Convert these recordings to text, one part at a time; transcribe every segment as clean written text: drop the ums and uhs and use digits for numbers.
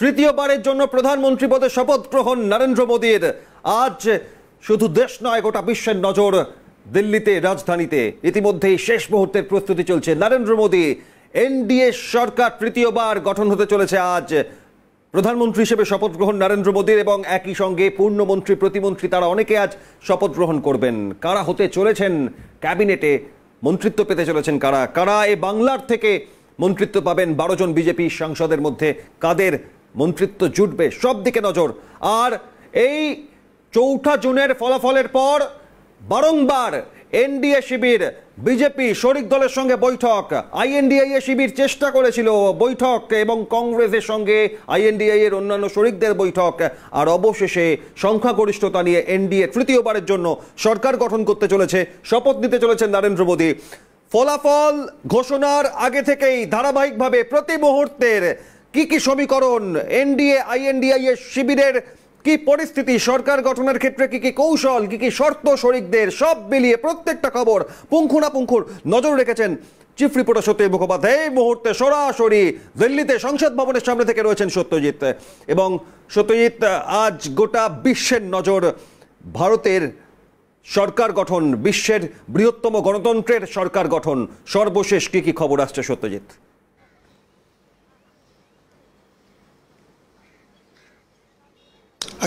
তৃতীয়বারের জন্য প্রধানমন্ত্রী পদে শপথ গ্রহণ নরেন্দ্র মোদীর। আজ শুধু দেশ নয়, গোটা বিশ্বের নজর দিল্লিতে, রাজধানীতে। ইতিমধ্যেই শেষ মুহূর্তের প্রস্তুতি চলছে। নরেন্দ্র মোদী এনডিএ সরকার তৃতীয়বার গঠন হতে চলেছে আজ। প্রধানমন্ত্রী হিসেবে শপথ গ্রহণ নরেন্দ্র মোদীর এবং একই সঙ্গে পূর্ণমন্ত্রী, প্রতিমন্ত্রী তারা অনেকে আজ শপথ গ্রহণ করবেন। কারা হতে চলেছেন ক্যাবিনেটে, মন্ত্রিত্ব পেতে চলেছেন কারা কারা? এই বাংলার থেকে মন্ত্রিত্ব পাবেন 12 জন বিজেপি সাংসদের মধ্যে কাদের মন্ত্রিত্ব জুটবে, সব দিকে নজর। আর এই 4 জুনের ফলাফলের পর বারংবার এনডিএ শিবির, বিজেপি শরিক দলের সঙ্গে বৈঠক, আইএনডিএ শিবির চেষ্টা করেছিল বৈঠক এবং কংগ্রেসের সঙ্গে আইএনডিএ এর অন্যান্য শরিকদের বৈঠক। আর অবশেষে সংখ্যাগরিষ্ঠতা নিয়ে এনডিএ তৃতীয়বারের জন্য সরকার গঠন করতে চলেছে, শপথ নিতে চলেছেন নরেন্দ্র মোদী। ফলাফল ঘোষণার আগে থেকেই ধারাবাহিকভাবে প্রতি মুহূর্তের কি কি সমীকরণ, এনডিএ আইএনডিএ শিবিরের কি পরিস্থিতি, সরকার গঠনের ক্ষেত্রে কি কি কৌশল, কি কি শর্ত শরিকদের, সব মিলিয়ে প্রত্যেকটা খবর পুঙ্খানুপুঙ্খুর নজর রেখেছেন চিফ রিপোর্টার সত্যজিৎ মুখোপাধ্যায়। এই মুহূর্তে সরাসরি দিল্লিতে সংসদ ভবনের সামনে থেকে রয়েছেন সত্যজিৎ। এবং সত্যজিৎ, আজ গোটা বিশ্বের নজর ভারতের সরকার গঠন, বিশ্বের বৃহত্তম গণতন্ত্রের সরকার গঠন, সর্বশেষ কি কি খবর আসছে সত্যজিৎ?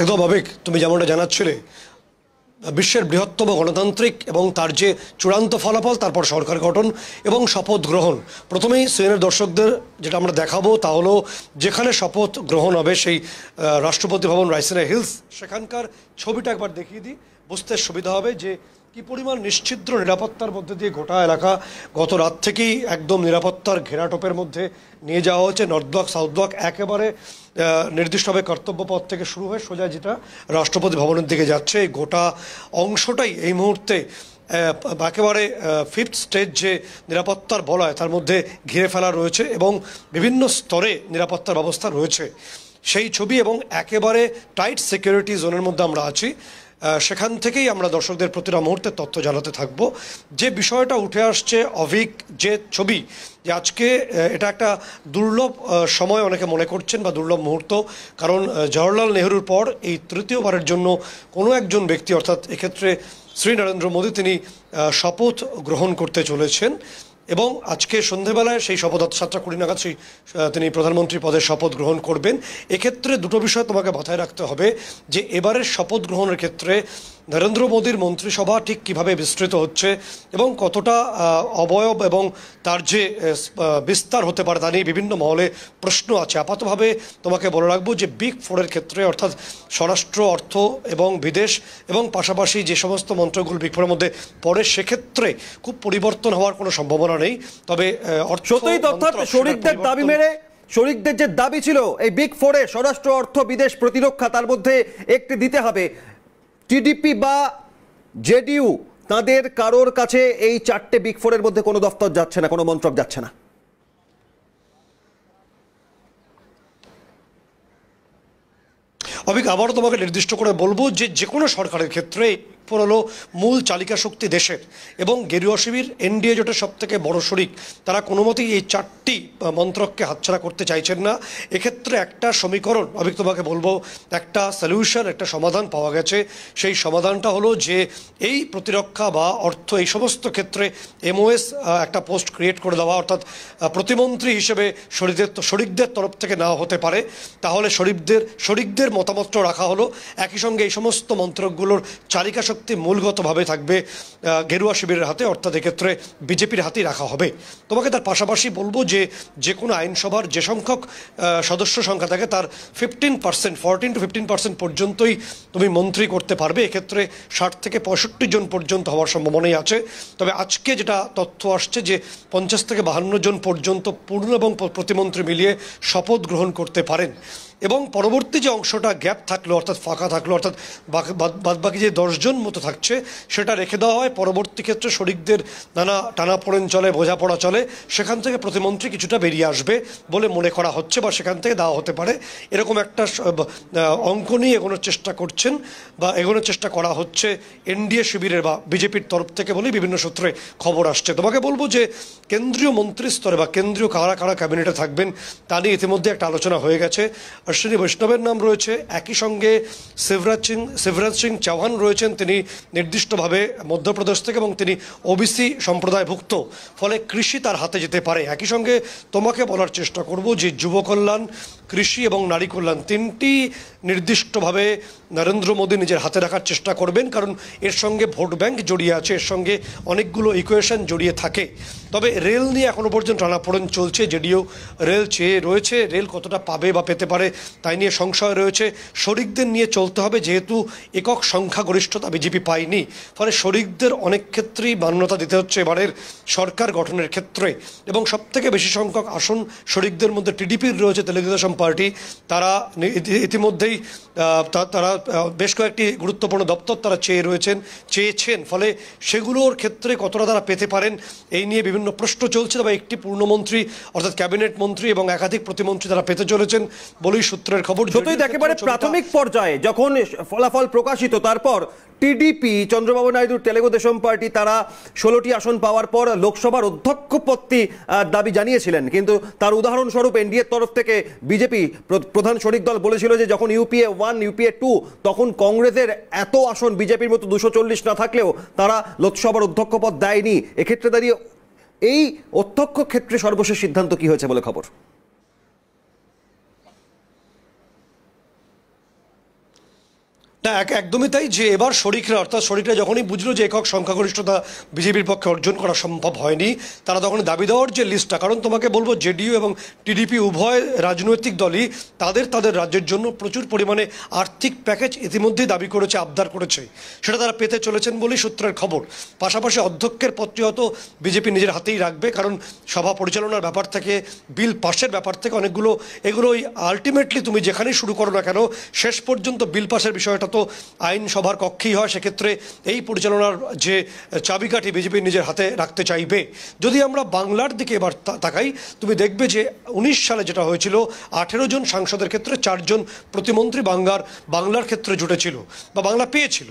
একদম অবিক, তুমি যেমনটা জানাচ্ছিলে, বিশ্বের বৃহত্তম গণতান্ত্রিক এবং তার যে চূড়ান্ত ফলাফল, তারপর সরকার গঠন এবং শপথ গ্রহণ। প্রথমেই সিএনএর দর্শকদের যেটা আমরা দেখাবো তা হলো যেখানে শপথ গ্রহণ হবে সেই রাষ্ট্রপতি ভবন, রাইসিনা হিলস, সেখানকার ছবিটা একবার দেখিয়ে দিই, বুঝতে সুবিধা হবে যে কি পরিমাণ নিশ্ছিদ্র নিরাপত্তার মধ্যে দিয়ে গোটা এলাকা গত রাত থেকেই একদম নিরাপত্তার ঘেরাটোপের মধ্যে নিয়ে যাওয়া হচ্ছে। নর্থ ব্লক, সাউথ ব্লক একেবারে নির্দিষ্টভাবে কর্তব্য পথ থেকে শুরু হয়ে সোজা যেটা রাষ্ট্রপতি ভবনের দিকে যাচ্ছে, এই গোটা অংশটাই এই মুহূর্তে একেবারে 5th স্টেজ যে নিরাপত্তার বলয় তার মধ্যে ঘিরে ফেলা রয়েছে এবং বিভিন্ন স্তরে নিরাপত্তার ব্যবস্থা রয়েছে সেই ছবি। এবং একেবারে টাইট সিকিউরিটি জোনের মধ্যে আমরা আছি। সেখান থেকেই আমরা দর্শকদের প্রতিটা মুহূর্তে তথ্য জানাতে থাকব। যে বিষয়টা উঠে আসছে অভিক, যে ছবি, যে আজকে এটা একটা দুর্লভ সময় অনেকে মনে করছেন বা দুর্লভ মুহূর্ত, কারণ জওহরলাল নেহরুর পর এই তৃতীয়বারের জন্য কোনো একজন ব্যক্তি, অর্থাৎ এক্ষেত্রে শ্রী নরেন্দ্র মোদী, তিনি শপথ গ্রহণ করতে চলেছেন। এবং আজকে সন্ধেবেলায় সেই শপথ 7:20 নাগাদ তিনি প্রধানমন্ত্রী পদে শপথ গ্রহণ করবেন। এক্ষেত্রে দুটো বিষয় তোমাকে মাথায় রাখতে হবে যে এবারের শপথ গ্রহণের ক্ষেত্রে নরেন্দ্র মোদীর মন্ত্রিসভা ঠিক কীভাবে বিস্তৃত হচ্ছে এবং কতটা অবয়ব এবং তার যে বিস্তার হতে পারে তা নিয়ে বিভিন্ন মহলে প্রশ্ন আছে। আপাতভাবে তোমাকে বলে রাখবো যে বিগ ফোরের ক্ষেত্রে, অর্থাৎ স্বরাষ্ট্র, অর্থ এবং বিদেশ এবং পাশাপাশি যে সমস্ত মন্ত্রকগুলো বিগ ফোরের মধ্যে পড়ে, সেক্ষেত্রে খুব পরিবর্তন হওয়ার কোনো সম্ভাবনা নেই। তবে শরিকদের দাবি মেরে, শরিকদের যে দাবি ছিল এই বিগ ফোরে স্বরাষ্ট্র, অর্থ, বিদেশ, প্রতিরক্ষা, তার মধ্যে একটি দিতে হবে। টিডিপি বা জেডিইউ তাদের কারোর কাছে এই 4টে বিগ ফোরের মধ্যে কোনো দফতর যাচ্ছে না, কোনো মন্ত্রক যাচ্ছে না। অভিক, আবারও তোমাকে নির্দিষ্ট করে বলবো যে কোনো সরকারের ক্ষেত্রে হলো মূল চালিকা শক্তি দেশের, এবং গেরুয়া শিবির এনডিএ জোটের সব থেকে বড় শরিক, তারা কোনো মতেই এই 4টি মন্ত্রককে হাতছাড়া করতে চাইছেন না। এক্ষেত্রে একটা সমীকরণ, আমি তোমাকে বলবো, একটা সলিউশন, একটা সমাধান পাওয়া গেছে। সেই সমাধানটা হলো যে এই প্রতিরক্ষা বা অর্থ, এই সমস্ত ক্ষেত্রে এমওএস একটা পোস্ট ক্রিয়েট করে দেওয়া, অর্থাৎ প্রতিমন্ত্রী হিসেবে শরিকদের তরফ থেকে নেওয়া হতে পারে। তাহলে শরিকদের মতামত রাখা হলো। একই সঙ্গে এই সমস্ত মন্ত্রকগুলোর চালিকা শক্তি মূলগতভাবে থাকবে গেরুয়া শিবিরের হাতে, অর্থাৎ এক্ষেত্রে বিজেপির হাতেই রাখা হবে। তোমাকে তার পাশাপাশি বলবো যে কোনো আইনসভার যে সংখ্যক সদস্য সংখ্যা থাকে তার 15%, 14 to 15% পর্যন্তই তুমি মন্ত্রী করতে পারবে। এক্ষেত্রে 60 থেকে 65 জন পর্যন্ত হওয়ার সম্ভাবনাই আছে। তবে আজকে যেটা তথ্য আসছে যে 50 থেকে 52 জন পর্যন্ত পূর্ণ এবং প্রতিমন্ত্রী মিলিয়ে শপথ গ্রহণ করতে পারেন। এবং পরবর্তী যে অংশটা গ্যাপ থাকলো, অর্থাৎ ফাঁকা থাকলো, অর্থাৎ বাদবাকি যে 10 জন মতো থাকছে সেটা রেখে দেওয়া হয়। পরবর্তী ক্ষেত্রে শরিকদের নানা টানাপোড়েন চলে, বোঝাপড়া চলে, সেখান থেকে প্রতিমন্ত্রী কিছুটা বেরিয়ে আসবে বলে মনে করা হচ্ছে বা সেখান থেকে দেওয়া হতে পারে। এরকম একটা অঙ্ক নিয়ে এগোনোর চেষ্টা করছেন বা এগোনোর চেষ্টা করা হচ্ছে এনডিএ শিবিরের বা বিজেপির তরফ থেকে বলেই বিভিন্ন সূত্রে খবর আসছে। তোমাকে বলবো যে কেন্দ্রীয় মন্ত্রী স্তরে বা কেন্দ্রীয় কারা কারা ক্যাবিনেটে থাকবেন তা নিয়ে ইতিমধ্যে একটা আলোচনা হয়ে গেছে। অশ্বিনী বৈষ্ণবের নাম রয়েছে, একই সঙ্গে শিবরাজ সিং চৌহান রয়েছেন, তিনি নির্দিষ্টভাবে মধ্যপ্রদেশ থেকে এবং তিনি ওবিসি সম্প্রদায়ভুক্ত, ফলে কৃষি তার হাতে যেতে পারে। একই সঙ্গে তোমাকে বলার চেষ্টা করব যে যুব কল্যাণ, কৃষি এবং নারী কল্যাণ তিনটি নির্দিষ্টভাবে নরেন্দ্র মোদী নিজের হাতে রাখার চেষ্টা করবেন, কারণ এর সঙ্গে ভোট ব্যাংক জড়িয়ে আছে, এর সঙ্গে অনেকগুলো ইকুয়েশন জড়িয়ে থাকে। তবে রেল নিয়ে এখনো পর্যন্ত টানাপোড়েন চলছে, জেডিইউ রেল চেয়ে রয়েছে, রেল কতটা পাবে বা পেতে পারে তাই নিয়ে সংশয় রয়েছে। শরিকদের নিয়ে চলতে হবে, যেহেতু একক সংখ্যাগরিষ্ঠতা বিজেপি পায়নি, ফলে শরিকদের অনেক ক্ষেত্রেই মান্যতা দিতে হচ্ছে এবারের সরকার গঠনের ক্ষেত্রে। এবং সবথেকে বেশি সংখ্যক আসন শরিকদের মধ্যে টিডিপির রয়েছে, তেলুগু দেশম পার্টি, তারা ইতিমধ্যেই তারা বেশ কয়েকটি গুরুত্বপূর্ণ দপ্তর তারা চেয়েছেন, ফলে সেগুলোর ক্ষেত্রে কতটা তারা পেতে পারেন এই নিয়ে বিভিন্ন প্রশ্ন চলছে। তবে একটি পূর্ণমন্ত্রী অর্থাৎ ক্যাবিনেট মন্ত্রী এবং একাধিক প্রতিমন্ত্রী তারা পেতে চলেছেন বলেই সূত্রের খবর। যতই একেবারে প্রাথমিক পর্যায়ে যখন ফলাফল প্রকাশিত, তারপর টিডিপি চন্দ্রবাবু নাইডুর তেলুগু দেশম পার্টি তারা 16টি আসন পাওয়ার পর লোকসভার অধ্যক্ষ পদটি দাবি জানিয়েছিলেন, কিন্তু তার উদাহরণস্বরূপ এনডিএর তরফ থেকে বিজেপি প্রধান শরিক দল বলেছিল যে যখন ইউপিএ 1 ইউপিএ 2 তখন কংগ্রেসের এত আসন বিজেপির মতো 240 না থাকলেও তারা লোকসভার অধ্যক্ষ পদ দেয়নি। এক্ষেত্রে দাঁড়িয়ে এই অধ্যক্ষ ক্ষেত্রে সর্বশেষ সিদ্ধান্ত কি হয়েছে বলে খবর? না, একদমই তাই, যে এবার শরিকরা যখনই বুঝলো যে একক সংখ্যাগরিষ্ঠতা বিজেপির পক্ষে অর্জন করা সম্ভব হয়নি, তারা তখন দাবি দেওয়ার যে লিস্টটা, কারণ তোমাকে বলবো জেডিইউ এবং টিডিপি উভয় রাজনৈতিক দলই তাদের রাজ্যের জন্য প্রচুর পরিমাণে আর্থিক প্যাকেজ ইতিমধ্যেই দাবি করেছে, আবদার করেছে, সেটা তারা পেতে চলেছেন বলেই সূত্রের খবর। পাশাপাশি অধ্যক্ষের পদটি হয়তো বিজেপি নিজের হাতেই রাখবে, কারণ সভা পরিচালনার ব্যাপার থেকে, বিল পাশের ব্যাপার থেকে এগুলোই আলটিমেটলি তুমি যেখানেই শুরু করো না কেন, শেষ পর্যন্ত বিল পাশের বিষয়টা তো আইনসভার কক্ষেই হয়। সেক্ষেত্রে এই পরিচালনার যে চাবিকাঠি বিজেপি নিজের হাতে রাখতে চাইবে। যদি আমরা বাংলার দিকে এবার তাকাই, তুমি দেখবে যে 19 সালে যেটা হয়েছিল, 18 জন সাংসদের ক্ষেত্রে 4 জন প্রতিমন্ত্রী বাংলার ক্ষেত্রে জুটেছিল বা বাংলা পেয়েছিল।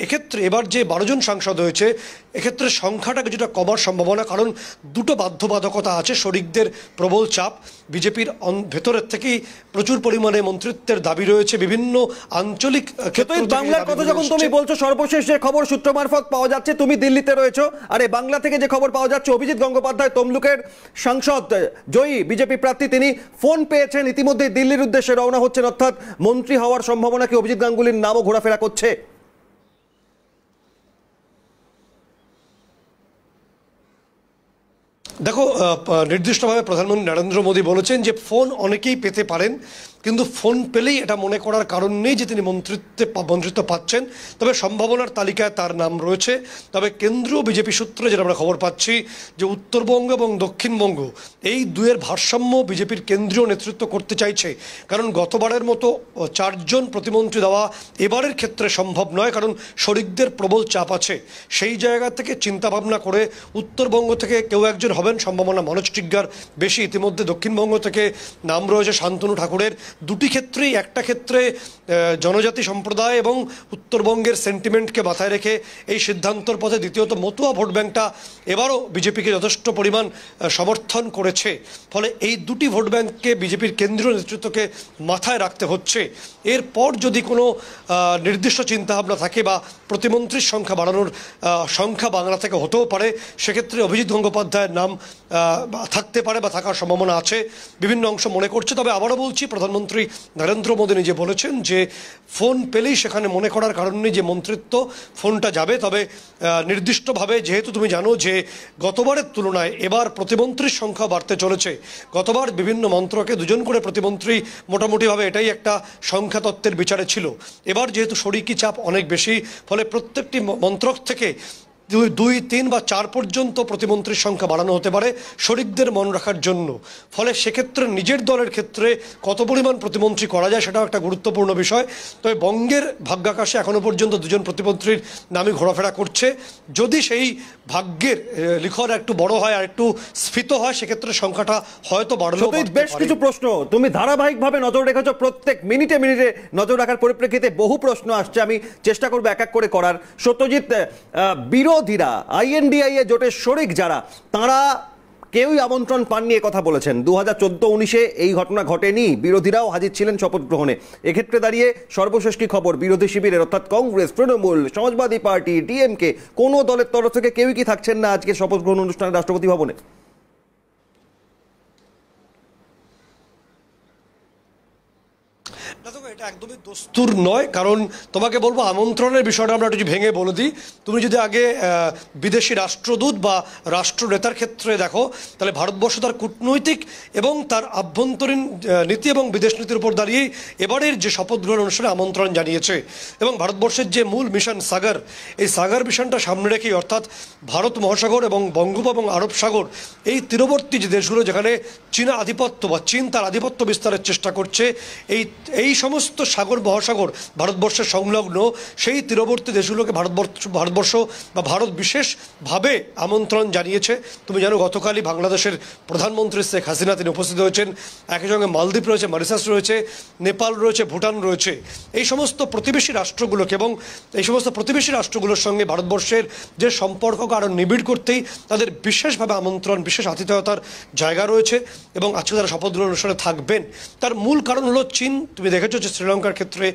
এক্ষেত্রে এবার যে 12 জন সাংসদ হয়েছে, এক্ষেত্রে সংখ্যাটা কিছুটা কমার সম্ভাবনা, কারণ দুটো বাধ্যবাধকতা আছে। শরিকদের প্রবল চাপ, বিজেপির ভেতরের থেকেই প্রচুর পরিমাণে মন্ত্রিত্বের দাবি রয়েছে, বিভিন্ন আঞ্চলিক বাংলার কথা যখন তুমি বলছো, সর্বশেষ যে খবর সূত্র মারফত পাওয়া যাচ্ছে, তুমি দিল্লিতে রয়েছো, আরে বাংলা থেকে যে খবর পাওয়া যাচ্ছে, অভিজিৎ গঙ্গোপাধ্যায় তমলুকের সাংসদ জয়ী বিজেপি প্রার্থী, তিনি ফোন পেয়েছেন, ইতিমধ্যে দিল্লির উদ্দেশ্যে রওনা হচ্ছেন, অর্থাৎ মন্ত্রী হওয়ার সম্ভাবনা কি অভিজিৎ গাঙ্গুলির নামও ঘোরাফেরা করছে? দেখো, নির্দিষ্টভাবে প্রধানমন্ত্রী নরেন্দ্র মোদী বলেছেন যে ফোন অনেকেই পেতে পারেন, কিন্তু ফোন পেলেই এটা মনে করার কারণ নেই যে তিনি মন্ত্রিত্ব পাচ্ছেন। তবে সম্ভাবনার তালিকায় তার নাম রয়েছে। তবে কেন্দ্রীয় বিজেপি সূত্রে যেটা আমরা খবর পাচ্ছি, যে উত্তরবঙ্গ এবং দক্ষিণবঙ্গ এই দুয়ের ভারসাম্য বিজেপির কেন্দ্রীয় নেতৃত্ব করতে চাইছে, কারণ গতবারের মতো 4 জন প্রতিমন্ত্রী দেওয়া এবারের ক্ষেত্রে সম্ভব নয়, কারণ শরিকদের প্রবল চাপ আছে। সেই জায়গা থেকে চিন্তাভাবনা করে উত্তরবঙ্গ থেকে কেউ একজন হবেন, সম্ভাবনা মনোজ টিগ্গার বেশি। ইতিমধ্যে দক্ষিণবঙ্গ থেকে নাম রয়েছে শান্তনু ঠাকুরের। দুটি ক্ষেত্রেই, একটা ক্ষেত্রে জনজাতি সম্প্রদায় এবং উত্তরবঙ্গের সেন্টিমেন্টকে মাথায় রেখে এই সিদ্ধান্তর পথে, দ্বিতীয়ত মতুয়া ভোট ব্যাংকটা এবারও বিজেপিকে যথেষ্ট পরিমাণ সমর্থন করেছে, ফলে এই দুটি ভোট ব্যাংককে বিজেপির কেন্দ্রীয় নেতৃত্বকে মাথায় রাখতে হচ্ছে। এরপর যদি কোনো নির্দিষ্ট চিন্তাভাবনা থাকে বা প্রতিমন্ত্রীর সংখ্যা বাড়ানোর সংখ্যা বাংলা থেকে হতেও পারে, সেক্ষেত্রে অভিজিৎ গঙ্গোপাধ্যায়ের নাম থাকতে পারে বা থাকার সম্ভাবনা আছে, বিভিন্ন অংশ মনে করছে। তবে আবারও বলছি, প্রধানমন্ত্রী নরেন্দ্র মোদী নিজে বলেছেন যে ফোন পেলেই সেখানে মনে করার কারণ নেই যে মন্ত্রিত্ব, ফোনটা যাবে। তবে নির্দিষ্টভাবে, যেহেতু তুমি জানো যে গতবারের তুলনায় এবার প্রতিমন্ত্রীর সংখ্যা বাড়তে চলেছে, গতবার বিভিন্ন মন্ত্রকে 2 জন করে প্রতিমন্ত্রী মোটামুটিভাবে এটাই একটা সংখ্যাতত্ত্বের বিচারে ছিল। এবার যেহেতু শরিকি চাপ অনেক বেশি, ফলে প্রত্যেকটি মন্ত্রক থেকে 2, 3 বা 4 পর্যন্ত প্রতিমন্ত্রীর সংখ্যা বাড়ানো হতে পারে শরিকদের মন রাখার জন্য। ফলে সেক্ষেত্রে নিজের দলের ক্ষেত্রে কত পরিমাণ প্রতিমন্ত্রী করা যায় সেটাও একটা গুরুত্বপূর্ণ বিষয়। তবে বঙ্গের ভাগ্যাকাশে এখনো পর্যন্ত 2 জন প্রতিমন্ত্রীর নামই ঘোরাফেরা করছে। যদি সেই ভাগ্যের লিখন একটু বড় হয় আর একটু স্ফীত হয়, সেক্ষেত্রে সংখ্যাটা হয়তো বাড়লো। বেশ কিছু প্রশ্ন তুমি ধারাবাহিকভাবে নজর রেখেছো, প্রত্যেক মিনিটে মিনিটে নজর রাখার পরিপ্রেক্ষিতে বহু প্রশ্ন আসছে, আমি চেষ্টা করবো এক এক করে করার। সত্যজিৎ, বিরোধীরা, INDIA জোটের শরিক যারা, তারা কেউই আমন্ত্রণ পাননি কথা বলেছেন। 2014-19 এই ঘটনা ঘটেনি, বিরোধীরাও হাজির ছিলেন শপথ গ্রহণে। এক্ষেত্রে দাঁড়িয়ে সর্বশেষ কি খবর বিরোধী শিবিরের, অর্থাৎ কংগ্রেস, তৃণমূল, সমাজবাদী পার্টি, ডিএমকে, কোনো দলের তরফ থেকে কেউই কি থাকছেন না আজকে শপথ গ্রহণ অনুষ্ঠানে রাষ্ট্রপতি ভবনে? এটা একদমই দস্তুর নয়, কারণ তোমাকে বলবো আমন্ত্রণের বিষয়টা আমরা একটু ভেঙে বলে দিই। তুমি যদি আগে বিদেশি রাষ্ট্রদূত বা রাষ্ট্রনেতার ক্ষেত্রে দেখো, তাহলে ভারতবর্ষ তার কূটনৈতিক এবং তার আভ্যন্তরীণ নীতি এবং বিদেশ নীতির উপর দাঁড়িয়েই এবারের যে শপথ গ্রহণ অনুষ্ঠানে আমন্ত্রণ জানিয়েছে। এবং ভারতবর্ষের যে মূল মিশন সাগর, এই সাগর মিশনটা সামনে রেখেই, অর্থাৎ ভারত মহাসাগর এবং বঙ্গোপ এবং আরব সাগর, এই তীরবর্তী যে দেশগুলো যেখানে চীনা আধিপত্য বা চীন তার আধিপত্য বিস্তারের চেষ্টা করছে, এই সমস্ত সাগর মহাসাগর ভারতবর্ষের সংলগ্ন, সেই তীরবর্তী দেশগুলোকে ভারতবর্ষ বা ভারত বিশেষভাবে আমন্ত্রণ জানিয়েছে। তুমি জানো গতকালই বাংলাদেশের প্রধানমন্ত্রী শেখ হাসিনা তিনি উপস্থিত হয়েছেন। একই সঙ্গে মালদ্বীপ রয়েছে, মরিশাস রয়েছে, নেপাল রয়েছে, ভুটান রয়েছে। এই সমস্ত প্রতিবেশী রাষ্ট্রগুলোকে এবং এই সমস্ত প্রতিবেশী রাষ্ট্রগুলোর সঙ্গে ভারতবর্ষের যে সম্পর্ককে আরও নিবিড় করতেই তাদের বিশেষভাবে আমন্ত্রণ, বিশেষ আতিথেয়তার জায়গা রয়েছে এবং আজকে তারা শপথ গ্রহণ অনুষ্ঠানে থাকবেন। তার মূল কারণ হলো চীন। তুমি দেখেছো যে শ্রীলঙ্কার ক্ষেত্রে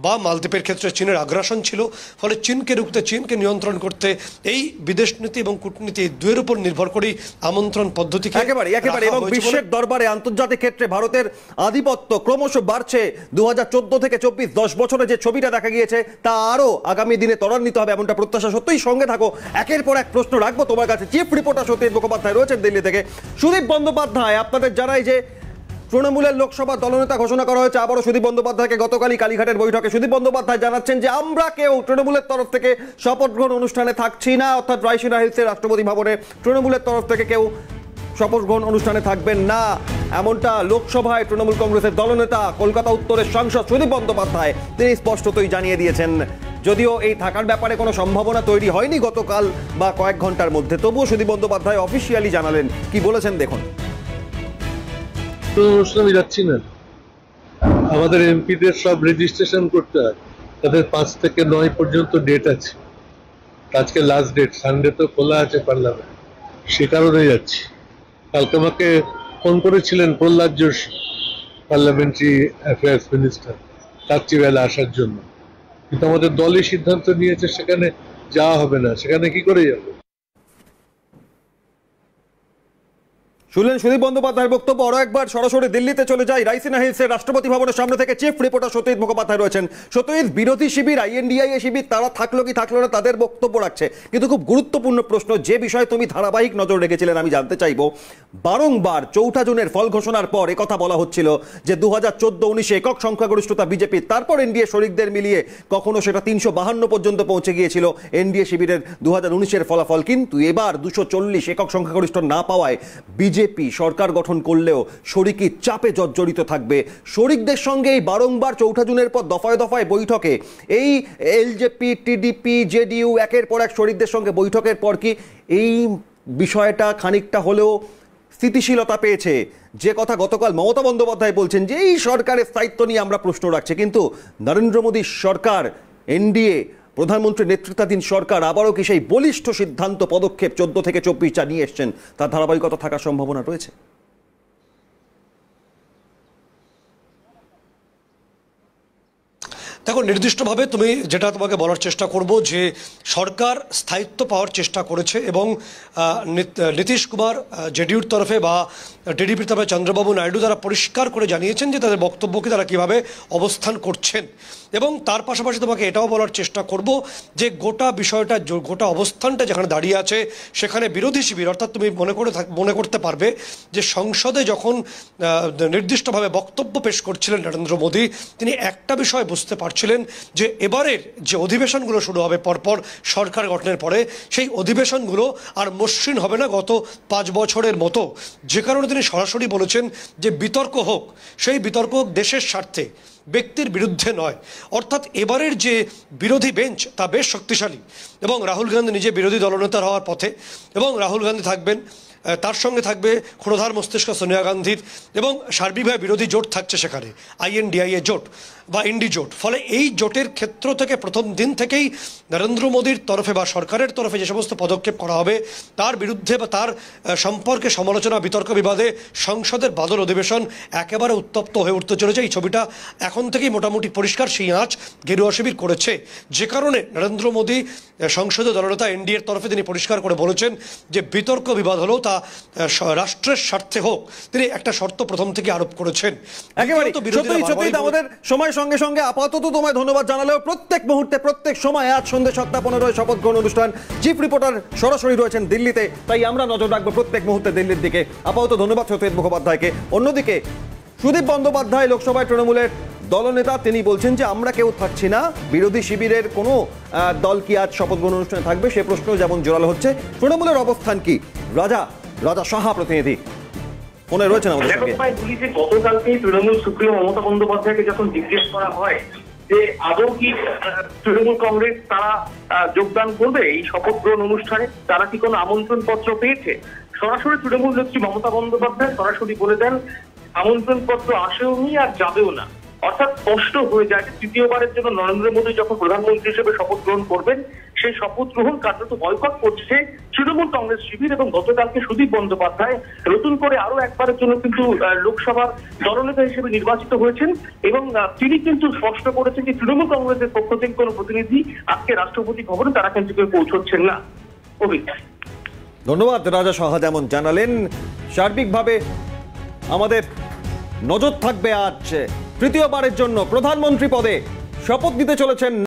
বা মালদ্বীপের ক্ষেত্রে চীনের আগ্রাসন ছিল, ফলে চীনকে রুখতে, চীনকে নিয়ন্ত্রণ করতে এই বিদেশ নীতি এবং কূটনীতি দুয়ের উপর নির্ভর করেই আমন্ত্রণ পদ্ধতিকে একেবারে এবং বিশ্বের দরবারে আন্তর্জাতিক ক্ষেত্রে ভারতের আধিপত্য ক্রমশ বাড়ছে। 2014 থেকে 24 10 বছরে যে ছবিটা দেখা গিয়েছে তা আরো আগামী দিনে ত্বরান্বিত হবে এমনটা প্রত্যাশা। সত্যিই সঙ্গে থাকো, একের পর এক প্রশ্ন রাখবো তোমার কাছে। চিফ রিপোর্টার সত্যজিৎ মুখোপাধ্যায় রয়েছেন দিল্লি থেকে। সুদীপ বন্দ্যোপাধ্যায়, আপনাদের জানাই যে তৃণমূলের লোকসভা দলনেতা ঘোষণা করা হয়েছে আবারও সুদীপ বন্দ্যোপাধ্যায়কে গতকালই কালীঘাটের বৈঠকে। সুদীপ বন্দ্যোপাধ্যায় জানাচ্ছেন যে আমরা কেউ তৃণমূলের তরফ থেকে শপথ গ্রহণ অনুষ্ঠানে থাকছি না, অর্থাৎ রাইসিনা হিলসের রাষ্ট্রপতি ভবনে তৃণমূলের তরফ থেকে কেউ শপথ গ্রহণ অনুষ্ঠানে থাকবেন না, এমনটা লোকসভায় তৃণমূল কংগ্রেসের দলনেতা কলকাতা উত্তরের সাংসদ সুদীপ বন্দ্যোপাধ্যায় তিনি স্পষ্টতই জানিয়ে দিয়েছেন। যদিও এই থাকার ব্যাপারে কোনো সম্ভাবনা তৈরি হয়নি গতকাল বা কয়েক ঘন্টার মধ্যে, তবুও সুদীপ বন্দ্যোপাধ্যায় অফিসিয়ালি জানালেন। কি বলেছেন দেখুন। অনুষ্ঠানে যাচ্ছি না, আমাদের এমপিদের সব রেজিস্ট্রেশন করতে হয়, তাদের 5 থেকে 9 পর্যন্ত ডেট আছে, আজকে লাস্ট ডেট, সানডে তো খোলা আছে পার্লামেন্ট, সে কারণে যাচ্ছি। কালকে আমাকে ফোন করেছিলেন Prahlad Joshi, parliamentary affairs minister, রাত্রিবেলা আসার জন্য, কিন্তু আমাদের দলই সিদ্ধান্ত নিয়েছে সেখানে যাওয়া হবে না। সেখানে কি করে যাবো? শুনলেন সুদীপ বন্দ্যোপাধ্যায়ের বক্তব্য। আরো একবার সরাসরি দিল্লিতে চলে যাই, রাইসিনা হিলসের রাষ্ট্রপতি ভবনের সামনে থেকে চিফ রিপোর্টার সত্যজিৎ মুখোপাধ্যায় রয়েছেন। সত্যজিৎ, বিরোধী শিবির আইএনডিআইএ শিবির তারা থাকলো কি থাকলো না তাদের বক্তব্য রাখছে, কিন্তু খুব গুরুত্বপূর্ণ প্রশ্ন যে বিষয়ে তুমি ধারাবাহিক নজর রেখেছিলেন আমি জানতে চাইবো, বারংবার 4 জুনের ফল ঘোষণার পর একথা বলা হচ্ছিল যে 2014-19 একক সংখ্যাগরিষ্ঠতা বিজেপির, তারপর এনডিএ শরিকদের মিলিয়ে কখনো সেটা 352 পর্যন্ত পৌঁছে গিয়েছিল এনডিএ শিবিরের 2019-এর ফলাফল, কিন্তু এবার 240 একক সংখ্যাগরিষ্ঠ না পাওয়ায় বিজেপি সরকার গঠন করলেও শরিকি চাপে জর্জরিত থাকবে। শরিকদের সঙ্গে এই বারংবার 4 জুনের পর দফায় দফায় বৈঠকে এই এলজেপি, টিডিপি, জেডিইউ একের পর এক শরিকদের সঙ্গে বৈঠকের পর কি এই বিষয়টা খানিকটা হলেও স্থিতিশীলতা পেয়েছে? যে কথা গতকাল মমতা বন্দ্যোপাধ্যায় বলছেন যে এই সরকারের স্থায়িত্ব নিয়ে আমরা প্রশ্ন রাখছি, কিন্তু নরেন্দ্র মোদীর সরকার, এনডিএ, প্রধানমন্ত্রীর নেতৃত্বাধীন সরকার আবারও কি সেই বলিষ্ঠ সিদ্ধান্ত পদক্ষেপ 14 থেকে 24 যা নিয়ে এসছেন তার ধারাবাহিকতা থাকার সম্ভাবনা রয়েছে? দেখো, নির্দিষ্টভাবে তুমি যেটা তোমাকে বলার চেষ্টা করব যে সরকার স্থায়িত্ব পাওয়ার চেষ্টা করেছে এবং নীতিশ কুমার জেডিইউর তরফে বা টিডিপির তরফে চন্দ্রবাবু নাইডু তারা পরিষ্কার করে জানিয়েছেন যে তাদের বক্তব্যকে তারা কীভাবে অবস্থান করছেন। এবং তার পাশাপাশি তোমাকে এটাও বলার চেষ্টা করব যে গোটা বিষয়টা, গোটা অবস্থানটা যেখানে দাঁড়িয়ে আছে সেখানে বিরোধী শিবির, অর্থাৎ তুমি মনে করতে পারবে যে সংসদে যখন নির্দিষ্টভাবে বক্তব্য পেশ করছিলেন নরেন্দ্র মোদী, তিনি একটা বিষয় বুঝতে পারছিলেন যে এবারের যে অধিবেশনগুলো শুরু হবে পরপর সরকার গঠনের পরে, সেই অধিবেশনগুলো আর মসৃণ হবে না গত 5 বছরের মতো, যে কারণে তিনি সরাসরি বলেছেন যে বিতর্ক হোক, সেই বিতর্ক হোক দেশের স্বার্থে, ব্যক্তির বিরুদ্ধে নয়। অর্থাৎ এবারের যে বিরোধী বেঞ্চ তা বেশ শক্তিশালী এবং রাহুল গান্ধী নিজে বিরোধী দলনেতা হওয়ার পথে এবং রাহুল গান্ধী থাকবেন, তার সঙ্গে থাকবে ক্ষুরধার মস্তিষ্ক সোনিয়া গান্ধীর এবং সার্বিকভাবে বিরোধী জোট থাকছে সেখানে, INDIA জোট বা ইন্ডি জোট। ফলে এই জোটের ক্ষেত্র থেকে প্রথম দিন থেকেই নরেন্দ্র মোদীর তরফে বা সরকারের তরফে যে সমস্ত পদক্ষেপ করা হবে তার বিরুদ্ধে বা তার সম্পর্কে সমালোচনা, বিতর্ক বিবাদে সংসদের বাদল অধিবেশন একেবারে উত্তপ্ত হয়ে উঠতে চলেছে। এই ছবিটা এখন থেকেই মোটামুটি পরিষ্কার, সেই আঁচ গেরুয়া শিবির করেছে। যে কারণে নরেন্দ্র মোদী সংসদীয় দলনেতা NDAর তরফে তিনি পরিষ্কার করে বলেছেন যে বিতর্ক বিবাদ হলেও তা রাষ্ট্রের স্বার্থে হোক, তিনি একটা শর্ত প্রথম থেকে আরোপ করেছেন। একেবারে সত্যি আমাদের সময় সঙ্গে সঙ্গে আপাতত তোমায় ধন্যবাদ জানালেও প্রত্যেক মুহূর্তে প্রত্যেক সময় আজ সন্ধ্যে 7:15 শপথ গ্রহণ অনুষ্ঠান, চিফ রিপোর্টার সরাসরি রয়েছেন দিল্লিতে, তাই আমরা নজর রাখবো প্রত্যেক মুহূর্তে দিল্লির দিকে। আপাতত ধন্যবাদ সত্যজিৎ মুখোপাধ্যায়কে। অন্যদিকে সুদীপ বন্দ্যোপাধ্যায় লোকসভায় তৃণমূলের দলনেতা, তিনি বলছেন যে আমরা কেউ থাকছি না, বিরোধী শিবিরের কোনো দল কি আজ শপথ গ্রহণ অনুষ্ঠানে থাকবে সে প্রশ্ন যেমন জোরালো হচ্ছে। তৃণমূলের অবস্থান কি? রাজা সাহা প্রতিনিধি ফোনে রয়েছেন আমাদের সঙ্গে। গতকালকে তৃণমূল সুপ্রিমো মমতা বন্দ্যোপাধ্যায়কে যখন জিজ্ঞেস করা হয় যে আদৌ কি তৃণমূল কংগ্রেস তারা যোগদান করবে এই শপথ গ্রহণ অনুষ্ঠানে, তারা কি কোনো আমন্ত্রণ পত্র পেয়েছে, সরাসরি তৃণমূল নেত্রী মমতা বন্দ্যোপাধ্যায় সরাসরি বলে দেন আমন্ত্রণ পত্র আসেওনি আর যাবেও না। অর্থাৎ স্পষ্ট হয়ে যায় যে তৃতীয়বারের জন্য নরেন্দ্র মোদী যখন প্রধানমন্ত্রী হিসেবে শপথ গ্রহণ করবেন সেই শপথ গ্রহণ কার্যত বয়কট করছে তৃণমূল কংগ্রেস শিবির। এবং গতকালকে সুদীপ বন্দ্যোপাধ্যায় নতুন করে আরো একবারের জন্য কিন্তু লোকসভার দলনেতা হিসেবে নির্বাচিত হয়েছেন এবং তিনি কিন্তু স্পষ্ট করেছেন যে তৃণমূল কংগ্রেসের পক্ষ থেকে কোনো প্রতিনিধি আজকে রাষ্ট্রপতি ভবনে তারা কিন্তু কেউ পৌঁছচ্ছেন না। ধন্যবাদ রাজা সাহা যেমন জানালেন। সার্বিকভাবে আমাদের নজর থাকবে আজ তৃতীয়বারের জন্য প্রধানমন্ত্রী পদে শপথ নিতে চলেছেন